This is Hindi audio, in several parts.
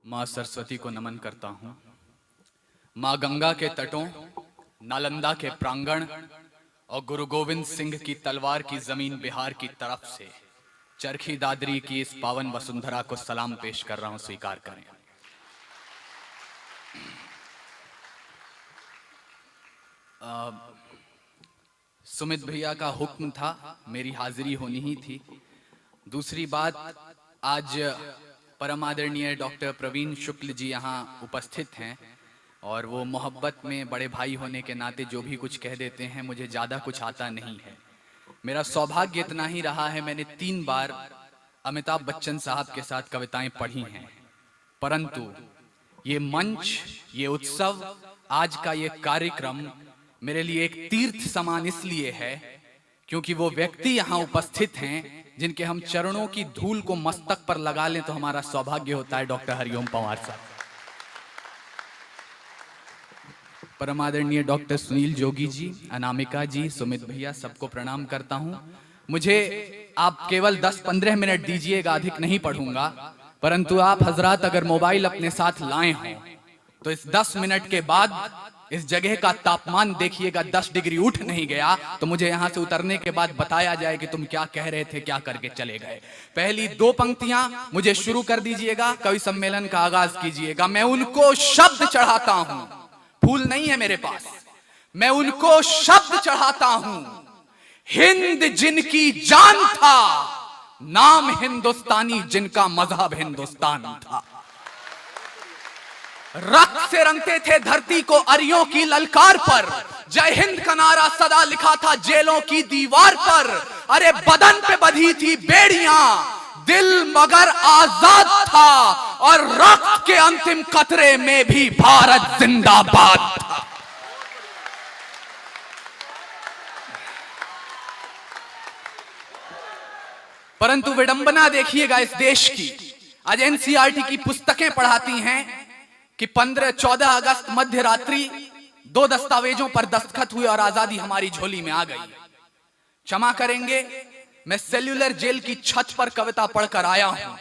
माँ सरस्वती को नमन करता हूँ। माँ गंगा के तटों, नालंदा के प्रांगण और गुरु गोविंद सिंह की तलवार की जमीन बिहार की तरफ से चरखी दादरी की इस पावन वसुंधरा को सलाम पेश कर रहा हूं, स्वीकार करें। सुमित भैया का हुक्म था, मेरी हाजिरी होनी ही थी। दूसरी बात, आज परम आदरणीय डॉक्टर प्रवीण शुक्ल जी यहाँ उपस्थित हैं और वो मोहब्बत में बड़े भाई होने के नाते जो भी कुछ कह देते हैं, मुझे ज़्यादा कुछ आता नहीं है। मेरा सौभाग्य इतना ही रहा है, मैंने 3 बार अमिताभ बच्चन साहब के साथ कविताएं पढ़ी हैं, परंतु ये मंच, ये उत्सव, आज का ये कार्यक्रम मेरे लिए एक तीर्थ समान इसलिए है क्योंकि वो व्यक्ति यहाँ उपस्थित हैं जिनके हम चरणों की धूल को मस्तक पर लगा लें तो हमारा सौभाग्य होता है। डॉक्टर हरिओम पंवार साहब, परमादरणीय डॉक्टर सुनील जोगी जी, अनामिका जी, सुमित भैया, सबको प्रणाम करता हूं। मुझे आप केवल 10-15 मिनट दीजिएगा, अधिक नहीं पढ़ूंगा, परंतु आप हजरात अगर मोबाइल अपने साथ लाए हों तो इस 10 मिनट के बाद इस जगह का तापमान देखिएगा, 10 डिग्री उठ नहीं गया तो मुझे यहां से उतरने के बाद बताया जाए कि तुम क्या कह रहे थे, क्या करके चले गए। पहली 2 पंक्तियां मुझे शुरू कर दीजिएगा, कवि सम्मेलन का आगाज कीजिएगा। मैं उनको शब्द चढ़ाता हूं, फूल नहीं है मेरे पास, मैं उनको शब्द चढ़ाता हूं। हिंद जिनकी जान था, नाम हिंदुस्तानी जिनका मजहब हिंदुस्तान था। रक्त से रंगते थे धरती को अरियों की ललकार पर, जय हिंद का नारा सदा लिखा था जेलों की दीवार पर। अरे बदन पे बंधी थी बेड़ियां, दिल मगर आजाद था और रक्त के अंतिम कतरे में भी भारत जिंदाबाद था। परंतु विडंबना देखिएगा इस देश की, आज एनसीईआरटी की पुस्तकें पढ़ाती हैं कि 15-14 अगस्त मध्य रात्रि 2 दस्तावेजों पर दस्तखत हुए और आजादी हमारी झोली में आ गई। क्षमा करेंगे, मैं सेल्यूलर जेल की छत पर कविता पढ़कर आया हूं।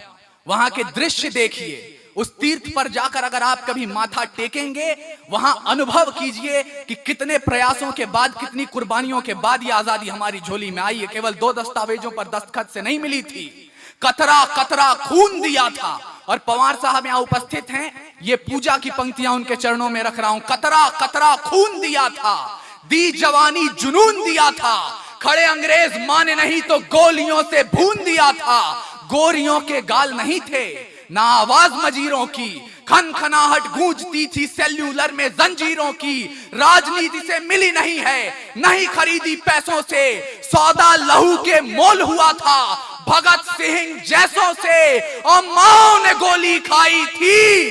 वहां के दृश्य देखिए, उस तीर्थ पर जाकर अगर आप कभी माथा टेकेंगे, वहां अनुभव कीजिए कि कितने प्रयासों के बाद, कितनी कुर्बानियों के बाद ये आजादी हमारी झोली में आई है। केवल 2 दस्तावेजों पर दस्तखत से नहीं मिली थी, कतरा कतरा खून दिया था। और पंवार साहब यहाँ उपस्थित हैं, ये पूजा की पंक्तियां उनके चरणों में रख रहा हूं। कतरा कतरा खून दिया था, दी जवानी जुनून दिया था, खड़े अंग्रेज माने नहीं तो गोलियों से भून दिया था। गोरियों के गाल नहीं थे, ना आवाज मजीरों की, खनखनाहट गूंजती थी सेल्यूलर में जंजीरों की। राजनीति से मिली नहीं है, नहीं खरीदी पैसों से, सौदा लहू के मोल हुआ था भगत सिंह जैसों से। और माओ ने गोली खाई थी,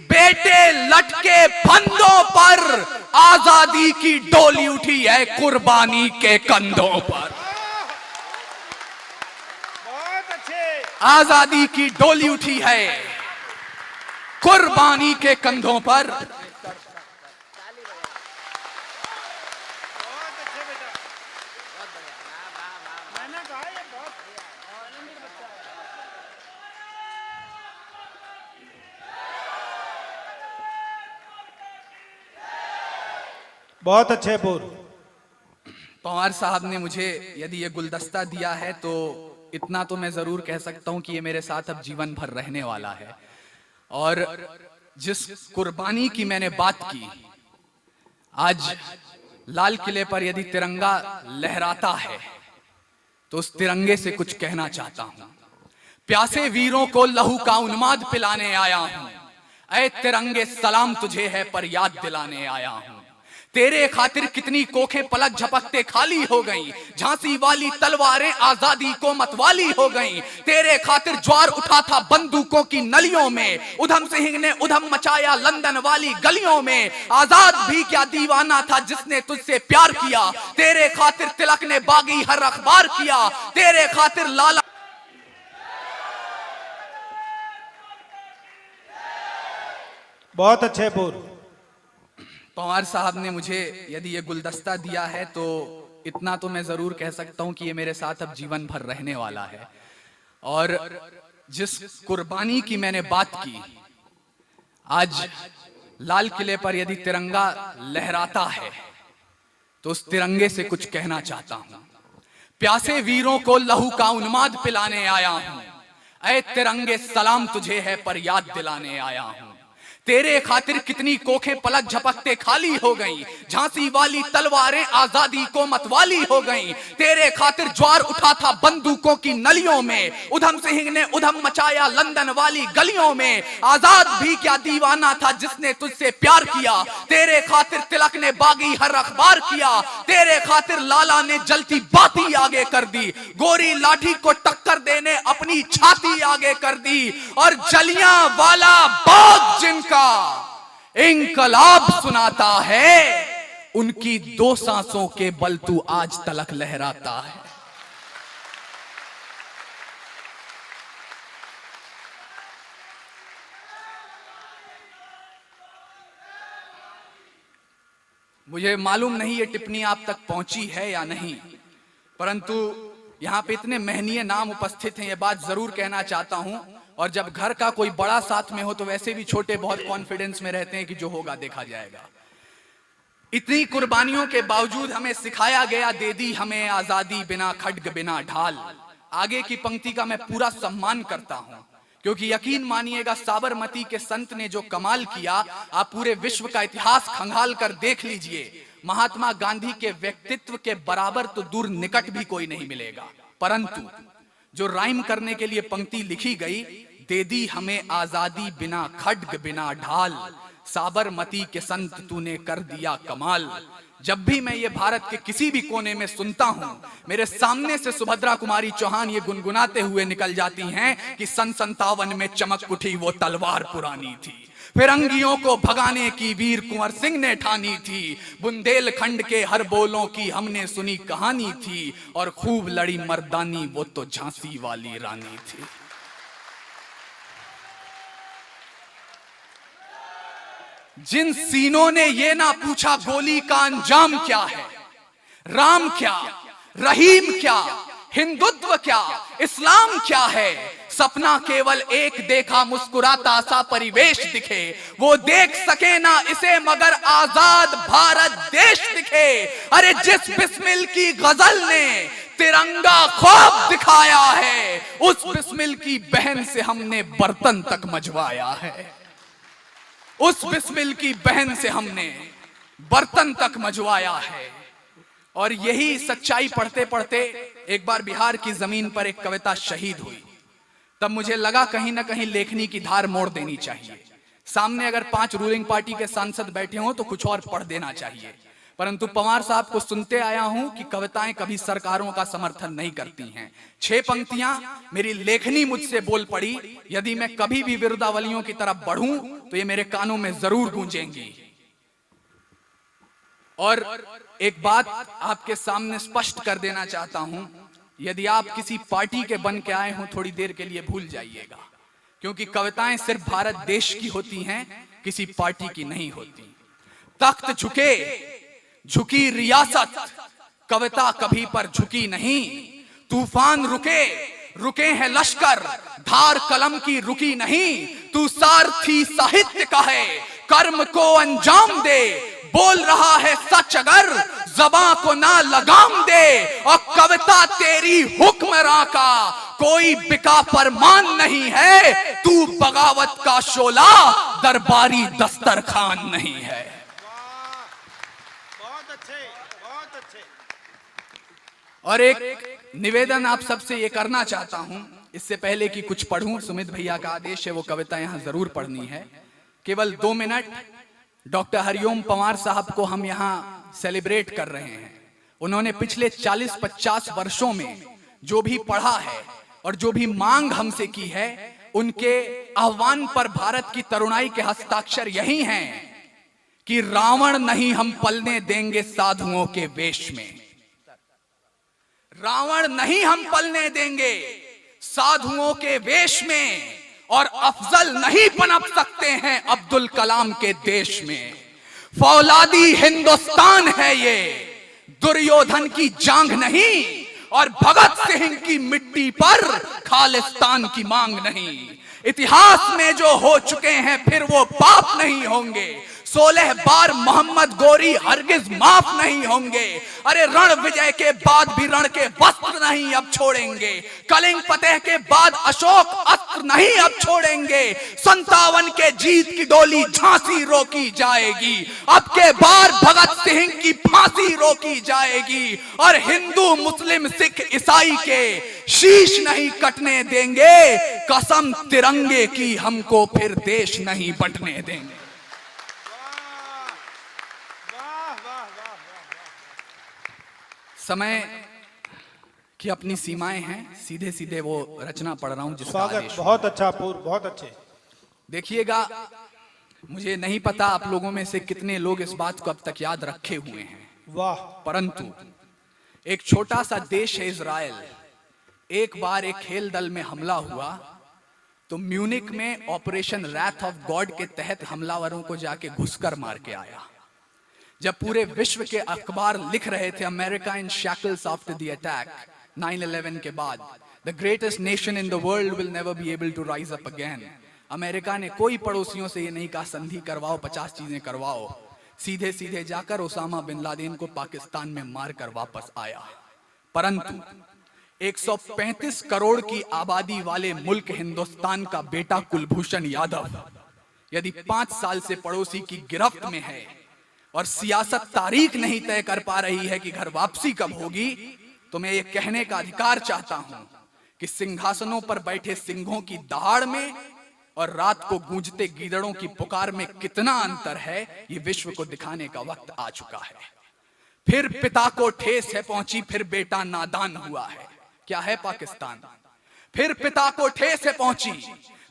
बेटे लटके फंदों पर, आजादी की डोली उठी है कुर्बानी के कंधों पर। आजादी की डोली उठी है कुर्बानी के कंधों पर। बहुत अच्छे पूर्व। पंवार साहब ने मुझे यदि ये गुलदस्ता दिया है तो इतना तो मैं जरूर कह सकता हूं कि ये मेरे साथ अब जीवन भर रहने वाला है। और जिस कुर्बानी की मैंने बात की, आज लाल किले पर यदि तिरंगा लहराता है तो उस तिरंगे से कुछ कहना चाहता हूं। प्यासे वीरों को लहू का उन्माद पिलाने आया हूं, ऐ तिरंगे सलाम तुझे है पर याद दिलाने आया हूं। तेरे खातिर कितनी कोखें पलक झपकते खाली हो गईं, झांसी वाली तलवारें आजादी को मतवाली हो गईं। तेरे खातिर ज्वार उठा था बंदूकों की नलियों में, उधम सिंह ने उधम मचाया लंदन वाली गलियों में। आजाद भी क्या दीवाना था जिसने तुझसे प्यार किया, तेरे खातिर तिलक ने बागी हर अखबार किया, तेरे खातिर लाला। बहुत अच्छे पूर्व। पंवार साहब ने मुझे यदि ये गुलदस्ता दिया है तो इतना तो मैं जरूर कह सकता हूं कि ये मेरे साथ अब जीवन भर रहने वाला है। और जिस कुर्बानी की मैंने बात की, आज लाल किले पर यदि तिरंगा लहराता है तो उस तिरंगे से कुछ कहना चाहता हूं। प्यासे वीरों को लहू का उन्माद पिलाने आया हूं। ऐ तिरंगे सलाम तुझे है पर याद दिलाने आया हूं। तेरे खातिर कितनी कोखें पलक झपकते खाली हो गईं। झांसी वाली तलवारें आजादी को मतवाली हो गईं। तेरे खातिर ज्वार उठा था बंदूकों की नलियों में। उधम सिंह ने उधम मचाया लंदन वाली गलियों में। आजाद भी क्या दीवाना था जिसने तुझसे प्यार किया। तेरे खातिर तिलक ने बागी हर अखबार किया। तेरे खातिर लाला ने जलती बाती आगे कर दी। गोरी लाठी को टक्कर देने अपनी छाती आगे कर दी। और जलियांवाला बाग जिनका इंकलाब सुनाता है, उनकी 2 सांसों के बल तू आज तलक लहराता है। मुझे मालूम नहीं ये टिप्पणी आप तक पहुंची है या नहीं, परंतु यहां पे इतने महनीय नाम उपस्थित हैं, ये बात जरूर कहना चाहता हूं। और जब घर का कोई बड़ा साथ में हो तो वैसे भी छोटे बहुत कॉन्फिडेंस में रहते हैं कि जो होगा देखा जाएगा। इतनी कुर्बानियों के बावजूद हमें सिखाया गया, दे दी हमें आजादी बिना खड्ग बिना ढाल। आगे की पंक्ति का मैं पूरा सम्मान करता हूं, क्योंकि यकीन मानिएगा साबरमती के संत ने जो कमाल किया, आप पूरे विश्व का इतिहास खंगाल कर देख लीजिए। महात्मा गांधी के व्यक्तित्व के बराबर तो दूर निकट भी कोई नहीं मिलेगा। परंतु जो राइम करने के लिए पंक्ति लिखी गई, दे दी हमें आजादी बिना खड्ग बिना ढाल, साबरमती के संत तूने कर दिया कमाल। जब भी मैं ये भारत के किसी भी कोने में सुनता हूं, मेरे सामने से सुभद्रा कुमारी चौहान ये गुनगुनाते हुए निकल जाती हैं कि सन 57 में चमक उठी वो तलवार पुरानी थी। फिरंगियों को भगाने की वीर कुंवर सिंह ने ठानी थी। बुंदेलखंड के हर बोलों की हमने सुनी कहानी थी। और खूब लड़ी मर्दानी वो तो झांसी वाली रानी थी। जिन सीनों ने ये ना पूछा गोली का अंजाम क्या है, राम क्या, रहीम क्या, हिंदुत्व क्या, इस्लाम क्या है, सपना केवल एक देखा मुस्कुराता सा परिवेश दिखे। वो देख सके ना इसे मगर आजाद भारत देश दिखे। अरे जिस बिस्मिल की गजल ने तिरंगा ख्वाब दिखाया है, उस बिस्मिल की बहन से हमने बर्तन तक मजवाया है। उस बिस्मिल की बहन से हमने बर्तन तक मजवाया है। और यही सच्चाई पढ़ते पढ़ते एक बार बिहार की जमीन पर एक कविता शहीद हुई। तब मुझे लगा कहीं ना कहीं लेखनी की धार मोड़ देनी चाहिए। सामने अगर 5 रूलिंग पार्टी के सांसद बैठे हों तो कुछ और पढ़ देना चाहिए। परंतु पवार साहब को सुनते आया हूं कि कविताएं कभी सरकारों का समर्थन नहीं करती हैं। 6 पंक्तियां मेरी लेखनी मुझसे बोल पड़ी। यदि मैं कभी भी विरुद्धावलियों की तरफ बढ़ूं तो ये मेरे कानों में जरूर गूंजेंगी। और एक बात आपके सामने स्पष्ट कर देना चाहता हूं, यदि आप किसी पार्टी के बन के आए हो थोड़ी देर के लिए भूल जाइएगा, क्योंकि कविताएं सिर्फ भारत देश की होती हैं, किसी पार्टी की नहीं होती। तख्त झुके, झुकी रियासत, कविता कभी पर झुकी नहीं। तूफान रुके, रुके हैं लश्कर, धार कलम की रुकी नहीं। तू सारथी साहित्य का है, कर्म को अंजाम दे। बोल रहा है सच अगर ज़बां को ना लगाम दे। और कविता तेरी हुक्मरां का कोई बिका फरमान नहीं है। तू बगावत का शोला, दरबारी दस्तरखान नहीं है। बहुत अच्छे, बहुत अच्छे। और एक निवेदन आप सबसे ये करना चाहता हूं, इससे पहले कि कुछ पढ़ूं, सुमित भैया का आदेश है वो कविता यहां जरूर पढ़नी है। केवल 2 मिनट डॉक्टर हरिओम पंवार साहब को हम यहां सेलिब्रेट कर रहे हैं। उन्होंने पिछले 40-50 वर्षों में जो भी पढ़ा है और जो भी मांग हमसे की है, उनके आह्वान पर भारत की तरुणाई के हस्ताक्षर यही हैं कि रावण नहीं हम पलने देंगे साधुओं के वेश में। रावण नहीं हम पलने देंगे साधुओं के वेश में। और अफजल नहीं पनप सकते हैं अब्दुल कलाम के देश में। फौलादी हिंदुस्तान है ये, दुर्योधन की जांग नहीं। और भगत सिंह की मिट्टी पर खालिस्तान की मांग नहीं। इतिहास में जो हो चुके हैं फिर वो पाप नहीं होंगे। 16 बार मोहम्मद गोरी हरगिज माफ नहीं होंगे। अरे रण विजय के बाद भी रण के वस्त्र नहीं अब छोड़ेंगे। कलिंग फतेह के बाद अशोक अस्त्र नहीं अब छोड़ेंगे। 57 के जीत की डोली झांसी रोकी जाएगी। अब के बार भगत सिंह की फांसी रोकी जाएगी। और हिंदू मुस्लिम सिख ईसाई के शीश नहीं कटने देंगे। कसम तिरंगे की हमको फिर देश नहीं बंटने देंगे। समय की अपनी सीमाएं हैं। सीधे सीधे वो रचना पढ़ रहा हूं जिसका स्वागत बहुत अच्छा पूर्व, बहुत अच्छे। देखिएगा, मुझे नहीं पता आप लोगों में से कितने लोग इस बात को अब तक याद रखे हुए हैं। वाह। परंतु एक छोटा सा देश है इजराइल। एक बार एक खेल दल में हमला हुआ तो म्यूनिक में ऑपरेशन रैथ ऑफ गॉड के तहत हमलावरों को जाके घुसकर मार के आया। जब पूरे विश्व के अखबार लिख रहे थे America in shackles after the attack 9/11 के बाद, the greatest nation in the world will never be able to rise up again. America ने कोई पड़ोसियों से ये नहीं कहा संधि करवाओ, 50 चीजें करवाओ। सीधे सीधे जाकर ओसामा बिन लादेन को पाकिस्तान में मारकर वापस आया। परंतु 135 करोड़ की आबादी वाले मुल्क हिंदुस्तान का बेटा कुलभूषण यादव यदि 5 साल से पड़ोसी की गिरफ्त में है और सियासत तारीख नहीं तय कर पा रही है कि घर वापसी कब होगी, तो मैं ये कहने का अधिकार चाहता हूं कि सिंहासनों पर बैठे सिंहों की दहाड़ में और रात को गूंजते गीदड़ों की पुकार में कितना अंतर है, ये विश्व को दिखाने का वक्त आ चुका है। फिर पिता को ठेस है पहुंची, फिर बेटा नादान हुआ है। क्या है पाकिस्तान? फिर पिता को ठेस है पहुंची,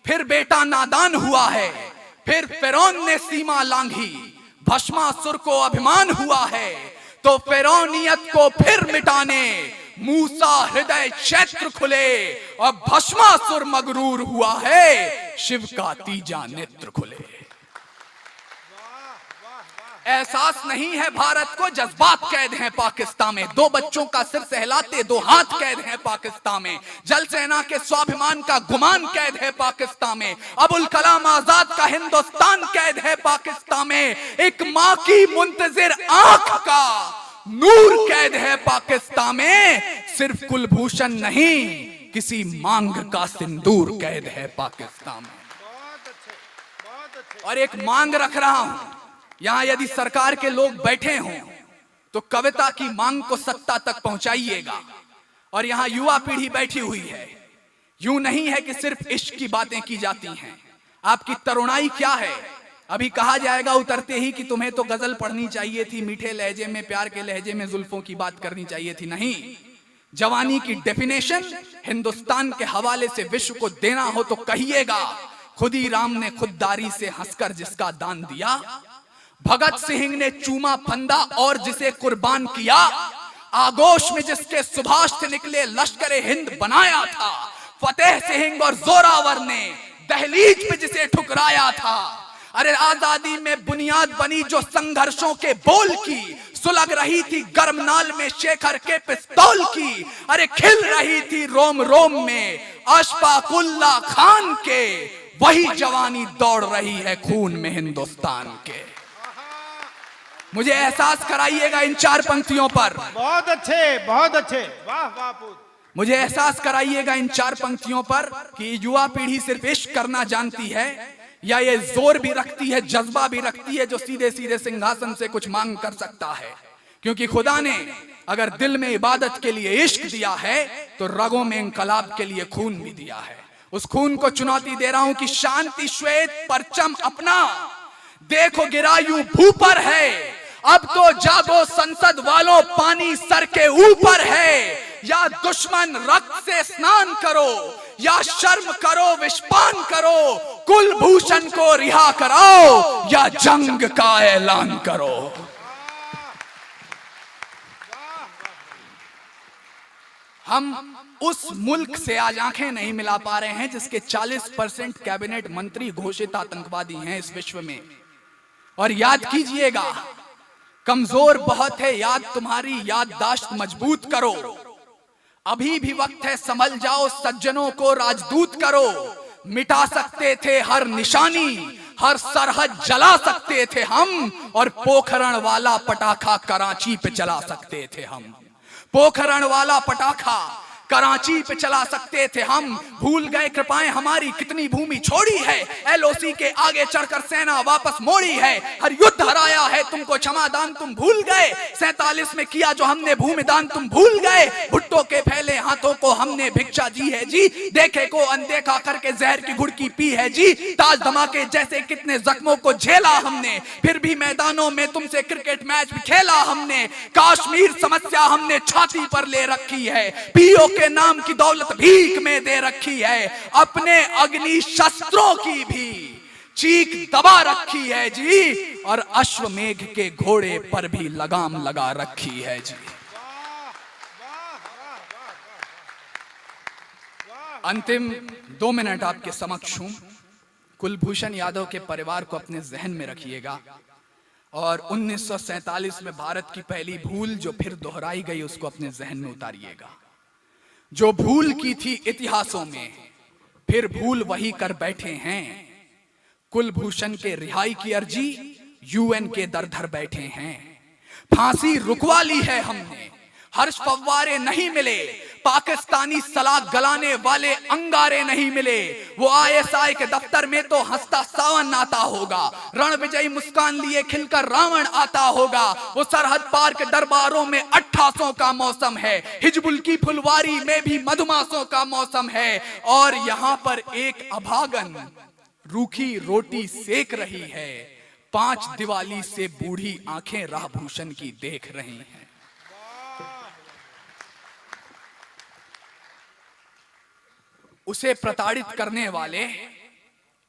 फिर बेटा नादान हुआ है। फिर फिरौन ने सीमा लांघी, भस्मासुर को अभिमान हुआ है। तो फिरौनियत को फिर मिटाने मूसा हृदय क्षेत्र खुले और भस्मासुर मगरूर हुआ है। शिव का तीजा नेत्र खुले। एहसास नहीं है भारत को, जज्बात कैद हैं पाकिस्तान में। 2 बच्चों का सिर सहलाते 2 हाथ कैद हैं पाकिस्तान में। जल सेना के स्वाभिमान का गुमान कैद है पाकिस्तान में। अबुल कलाम आजाद का हिंदुस्तान कैद है पाकिस्तान में। एक माँ की मुंतजिर आंख का नूर कैद है पाकिस्तान में। सिर्फ कुलभूषण नहीं, किसी मांग का सिंदूर कैद है पाकिस्तान में। और एक मांग रख रहा हूं, यहां यदि सरकार के लोग बैठे हों तो कविता की मांग को सत्ता तक पहुंचाइएगा। और यहां युवा पीढ़ी बैठी हुई है। यूं नहीं है कि सिर्फ इश्क की बातें की जाती हैं। आपकी तरुणाई क्या है? अभी कहा जाएगा उतरते ही कि तुम्हें तो गजल पढ़नी चाहिए थी, मीठे लहजे में, प्यार के लहजे में जुल्फों की बात करनी चाहिए थी। नहीं, जवानी की डेफिनेशन हिंदुस्तान के हवाले से विश्व को देना हो तो कहिएगा, खुदी राम ने खुददारी से हंसकर जिसका दान दिया। भगत सिंह ने चूमा फंदा और जिसे कुर्बान किया। आगोश में जिसके सुभाष से निकले लश्कर हिंद बनाया था। फतेह सिंह और जोरावर ने दहलीज पे जिसे ठुकराया था। अरे आजादी में बुनियाद बनी जो संघर्षों के बोल की, सुलग रही थी गर्मनाल में शेखर के पिस्तौल की। अरे खिल रही थी रोम रोम में अशफाकुल्ला खान के। वही जवानी दौड़ रही है खून में हिंदुस्तान के। मुझे एहसास कराइएगा इन 4 पंक्तियों पर। बहुत अच्छे, बहुत अच्छे। वाह वाह पूत। मुझे एहसास कराइएगा इन 4 पंक्तियों पर कि युवा पीढ़ी सिर्फ इश्क करना जानती है या ये जोर भी रखती है, जज्बा भी रखती है, जो सीधे सीधे सिंहासन से कुछ मांग कर सकता है। क्योंकि खुदा ने अगर दिल में इबादत के लिए इश्क दिया है तो रगों में इंकलाब के लिए खून भी दिया है। उस खून को चुनौती दे रहा हूं कि शांति श्वेत परचम अपना देखो गिरा यूं भू पर है। अब तो जागो संसद वालों, पानी सर के ऊपर है। या दुश्मन रक्त से स्नान करो या शर्म करो विषपान करो। कुलभूषण को रिहा कराओ या जंग का ऐलान करो। हम उस मुल्क से आज आंखें नहीं मिला पा रहे हैं जिसके 40% कैबिनेट मंत्री घोषित आतंकवादी हैं इस विश्व में। और याद कीजिएगा, कमजोर बहुत है याद, तुम्हारी याददाश्त मजबूत करो। अभी भी वक्त है, संभल जाओ, सज्जनों को राजदूत करो। मिटा सकते थे हर निशानी, हर सरहद जला सकते थे हम, और पोखरण वाला पटाखा कराची पे चला सकते थे हम। पोखरण वाला पटाखा कराची पे चला सकते थे हम। भूल गए कृपाएं हमारी कितनी भूमि छोड़ी है, एलओसी के आगे चढ़कर सेना वापस मोड़ी है। हर युद्ध हराया है तुमको क्षमादान तुम भूल गए, 47 में किया जो हमने भूमिदान तुम भूल गए। भुट्टो के फैले हाथों को हमने भिक्षा दी है जी, देखे को अनदेखा करके जहर की घुड़की पी है जी। ताज धमाके जैसे कितने जख्मों को झेला हमने, फिर भी मैदानों में तुमसे क्रिकेट मैच भी खेला हमने। कश्मीर समस्या हमने छाती पर ले रखी है, पीओ के नाम की दौलत भीख में दे रखी है, अपने अग्नि शस्त्रों की भी चीख दबा रखी है जी, और अश्वमेघ के घोड़े पर भी लगाम लगा रखी है जी। अंतिम 2 मिनट आपके समक्ष हूं। कुलभूषण यादव के परिवार को अपने जहन में रखिएगा, और 1947 में भारत की पहली भूल जो फिर दोहराई गई उसको अपने जहन में उतारिएगा। जो भूल की थी इतिहासों में, फिर भूल वही कर बैठे हैं। कुलभूषण के रिहाई की अर्जी यूएन के दर धर बैठे हैं। फांसी रुकवा ली है हमने, हर्ष फव्वारे नहीं मिले, पाकिस्तानी सलाख गलाने वाले अंगारे नहीं मिले। वो आईएसआई के दफ्तर में तो हंसता सावन आता होगा, रण विजयी मुस्कान लिए खिलकर रावण आता होगा। वो सरहद पार के दरबारों में 88 का मौसम है, हिजबुल की फुलवारी में भी मधुमासों का मौसम है, और यहाँ पर एक अभागन रूखी रोटी सेक रही है। 5 दिवाली से बूढ़ी आंखें राहभूषण की देख रही हैं। उसे प्रताड़ित करने वाले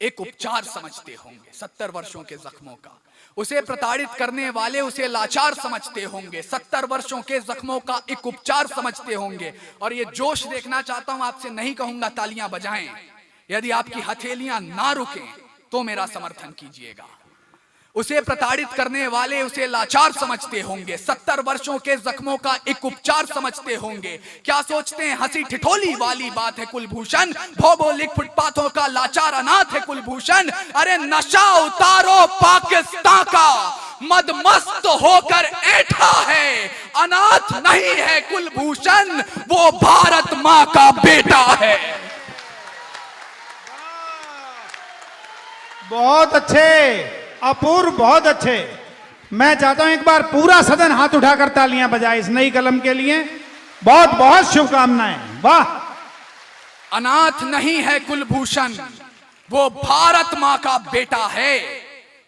एक उपचार समझते होंगे 70 वर्षों के जख्मों का। उसे प्रताड़ित करने वाले उसे लाचार समझते होंगे, 70 वर्षों के जख्मों का एक उपचार समझते होंगे। और ये जोश देखना चाहता हूं आपसे, नहीं कहूंगा तालियां बजाएं, यदि आपकी हथेलियां ना रुकें तो मेरा समर्थन कीजिएगा। उसे प्रताड़ित करने वाले उसे लाचार समझते होंगे, 70 वर्षों के जख्मों का एक उपचार समझते होंगे। क्या सोचते हैं हंसी ठिठोली वाली बात है कुलभूषण, भौगोलिक फुटपाथों का लाचार अनाथ है कुलभूषण। अरे नशा उतारो पाकिस्तान का, मदमस्त होकर ऐठा है, अनाथ नहीं है कुलभूषण, वो भारत मां का बेटा है। बहुत अच्छे, अपूर्व, बहुत अच्छे। मैं चाहता हूं एक बार पूरा सदन हाथ उठाकर तालियां बजाए इस नई कलम के लिए। बहुत बहुत शुभकामनाएं। वाह। अनाथ नहीं है कुलभूषण, वो भारत मां का बेटा है,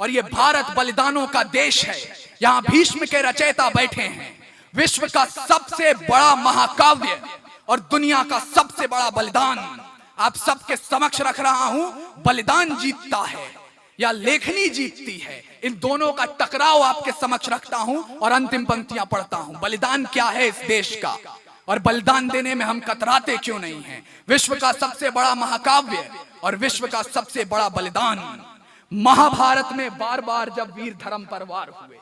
और ये भारत बलिदानों का देश है। यहां भीष्म के रचयिता बैठे हैं। विश्व का सबसे बड़ा महाकाव्य और दुनिया का सबसे बड़ा बलिदान आप सबके समक्ष रख रहा हूं। बलिदान जीतता है या लेखनी जीतती है, इन दोनों का टकराव आपके समक्ष रखता हूं, और अंतिम पंक्तियां पढ़ता हूं। बलिदान क्या है इस देश का, और बलिदान देने में हम कतराते क्यों नहीं हैं। विश्व का सबसे बड़ा महाकाव्य और विश्व का सबसे बड़ा बलिदान। महाभारत में बार बार जब वीर धर्म पर वार हुए,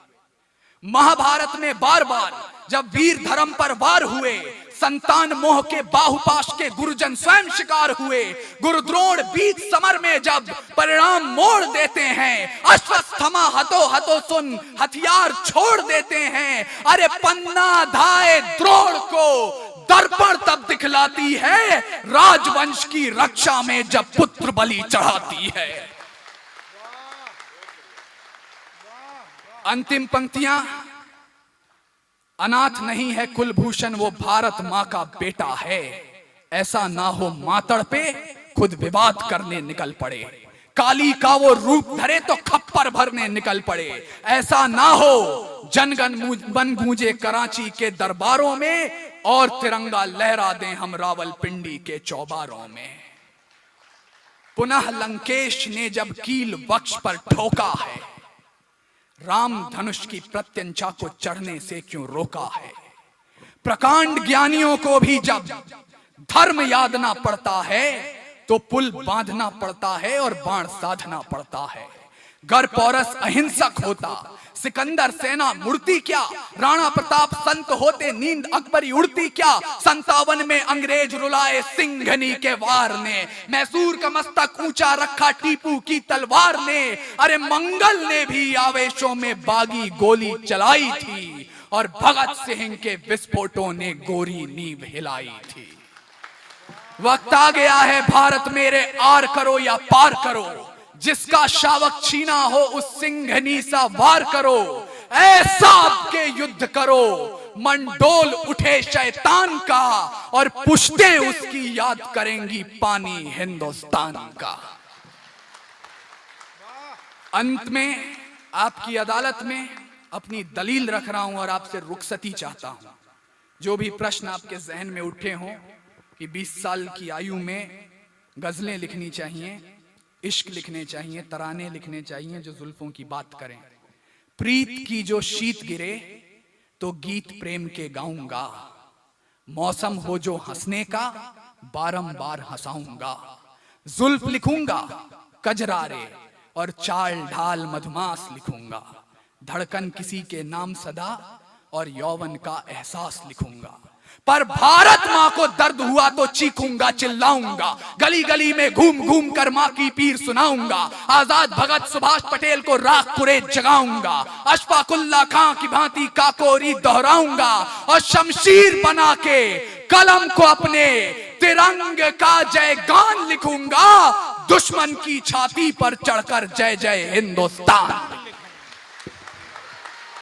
महाभारत में बार बार जब वीर धर्म पर वार हुए, संतान मोह के बाहुपाश के गुरुजन स्वयं शिकार हुए। गुरुद्रोण बीच समर में जब परिणाम मोड़ देते हैं, अश्वत्थामा हतो हतो सुन हथियार छोड़ देते हैं। अरे पन्ना धाए द्रोण को दर्पण तब दिखलाती है, राजवंश की रक्षा में जब पुत्र बलि चढ़ाती है। अंतिम पंक्तियां, अनाथ नहीं है कुलभूषण, वो भारत मां का बेटा है। ऐसा ना हो मातड़ पे खुद विवाद करने निकल पड़े, काली का वो रूप धरे तो खप्पर भरने निकल पड़े। ऐसा ना हो जनगण बन गूंजे कराची के दरबारों में, और तिरंगा लहरा दें हम रावलपिंडी के चौबारों में। पुनः लंकेश ने जब कील वक्ष पर ठोका है, राम धनुष की प्रत्यंचा को चढ़ने से क्यों रोका है। प्रकांड ज्ञानियों को भी जब धर्म यादना पड़ता है, तो पुल बांधना पड़ता है और बाण साधना पड़ता है। गर पौरस अहिंसक होता, सिकंदर सेना मुड़ती क्या, राणा प्रताप संत होते नींद अकबरी उड़ती क्या। 57 में अंग्रेज रुलाए सिंघनी के वार ने, मैसूर का मस्तक ऊंचा रखा टीपू की तलवार ने। अरे मंगल ने भी आवेशों में बागी गोली चलाई थी, और भगत सिंह के विस्फोटों ने गोरी नींव हिलाई थी। वक्त आ गया है भारत मेरे, आर करो या पार करो, जिसका शावक छीना हो उस सिंघनी सा वार करो। ऐसा के युद्ध करो, मंडोल उठे शैतान का, और पुश्तें उसकी याद करेंगी पानी हिंदुस्तान का। अंत में आपकी अदालत में अपनी दलील रख रहा हूं और आपसे रुखसती चाहता हूं। जो भी प्रश्न आपके जहन में उठे हों कि 20 साल की आयु में गजलें लिखनी चाहिए, इश्क लिखने चाहिए, तराने लिखने चाहिए जो जुल्फों की बात करें। प्रीत की जो शीत गिरे तो गीत प्रेम के गाऊंगा, मौसम हो जो हंसने का बारंबार हंसाऊंगा। जुल्फ लिखूंगा कजरारे और चाल ढाल मधुमास लिखूंगा। धड़कन किसी के नाम सदा और यौवन का एहसास लिखूंगा। पर भारत मां को दर्द हुआ तो चीखूंगा चिल्लाऊंगा, गली गली में घूम घूम कर मां की पीर सुनाऊंगा। आजाद भगत सुभाष पटेल को राख कुरेद जगाऊंगा, अशफाकुल्ला खां की भांति काकोरी दोहराऊंगा, और शमशीर बना के कलम को अपने तिरंगे का जय गान लिखूंगा। दुश्मन की छाती पर चढ़कर जय जय हिंदुस्तान।